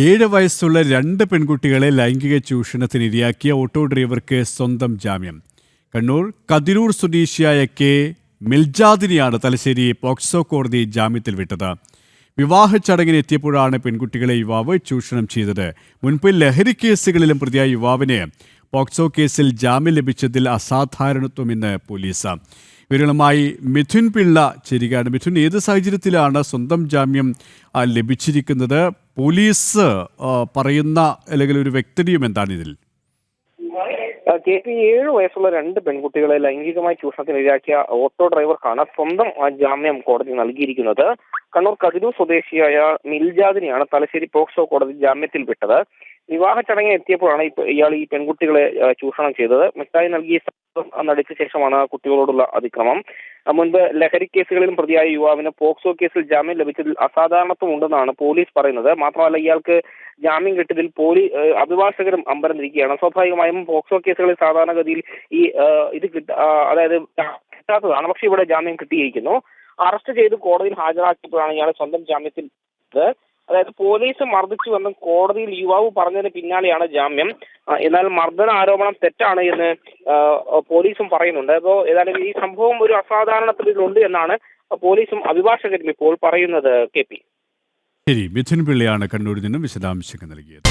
7 വയസ്സുള്ള 2 പെൺകുട്ടികളെ ലൈംഗിക ചൂഷണത്തിനിരയാക്കിയ ഓട്ടോ ഡ്രൈവർക്ക് സ്വന്തം ജാമ്യം. കണ്ണൂർ കതിരൂർ സ്വദേശിയായ കെ മിൽജാദിനെയാണ് തലശ്ശേരി പോക്സോ കോടതി ജാമ്യത്തിൽ വിട്ടത്. വിവാഹ ചടങ്ങിന് എത്തിയപ്പോഴാണ് പെൺകുട്ടികളെ യുവാവ് ചൂഷണം ചെയ്തത്. മുൻപ് ലഹരി കേസുകളിലും പ്രതിയായ യുവാവിന് പോക്സോ കേസിൽ ജാമ്യം ലഭിച്ചതിൽ അസാധാരണത്വമെന്ന് പോലീസ്. വിവരങ്ങളുമായി മിഥുൻ പിള്ള ചേരുകയാണ്. മിഥുൻ, ഏത് സാഹചര്യത്തിലാണ് സ്വന്തം ജാമ്യം ലഭിച്ചിരിക്കുന്നത്? പോലീസ് പറയുന്ന അല്ലെങ്കിൽ ഒരു വ്യക്തതയും എന്താണ് ഇതിൽ? KP 7 വയസ്സുള്ള 2 പെൺകുട്ടികളെ ലൈംഗികമായി ചൂഷണത്തിനിരയാക്കിയ ഓട്ടോ ഡ്രൈവർക്കാണ് സ്വന്തം ജാമ്യം കോടതി നൽകിയിരിക്കുന്നത്. കണ്ണൂർ കതിരൂർ സ്വദേശിയായ മിൽജാദിനെയാണ് തലശ്ശേരി പോക്സോ കോടതി ജാമ്യത്തിൽ വിട്ടത്. വിവാഹ ചടങ്ങിന് എത്തിയപ്പോഴാണ് ഇയാൾ ഈ പെൺകുട്ടികളെ ചൂഷണം ചെയ്തത്. മിഠായി നൽകി നടിച്ച ശേഷമാണ് കുട്ടികളോടുള്ള അതിക്രമം. മുൻപ് ലഹരി കേസുകളിലും പ്രതിയായ യുവാവിന് പോക്സോ കേസിൽ ജാമ്യം ലഭിച്ചതിൽ അസാധാരണത്വം ഉണ്ടെന്നാണ് പോലീസ് പറയുന്നത്. മാത്രമല്ല, ഇയാൾക്ക് ജാമ്യം കിട്ടിയതിൽ അഭിഭാഷകരും അമ്പരന്നിരിക്കുകയാണ്. സ്വാഭാവികമായും പോക്സോ കേസുകളിൽ സാധാരണഗതിയിൽ ഈ ഇത് അതായത് കിട്ടാത്തതാണ്. പക്ഷെ ഇവിടെ ജാമ്യം കിട്ടിയിരിക്കുന്നു. അറസ്റ്റ് ചെയ്ത് കോടതിയിൽ ഹാജരാക്കിയപ്പോഴാണ് ഇയാളെ സ്വന്തം ജാമ്യത്തിൽ. അതായത് പോലീസ് മർദ്ദിച്ചുവെന്ന് കോടതിയിൽ യുവാവ് പറഞ്ഞതിന് പിന്നാലെയാണ് ജാമ്യം. എന്നാൽ മർദ്ദന ആരോപണം തെറ്റാണ് എന്ന് പോലീസും പറയുന്നുണ്ട്. അപ്പോൾ ഏതായാലും ഈ സംഭവം ഒരു അസാധാരണത്തിലുണ്ട് എന്നാണ് പോലീസും അഭിഭാഷകരും ഇപ്പോൾ പറയുന്നത്. KP ശരി, മിഥുൻ പിള്ളയാണ് കണ്ണൂരിൽ നിന്നും വിശദാംശങ്ങൾ നൽകിയത്.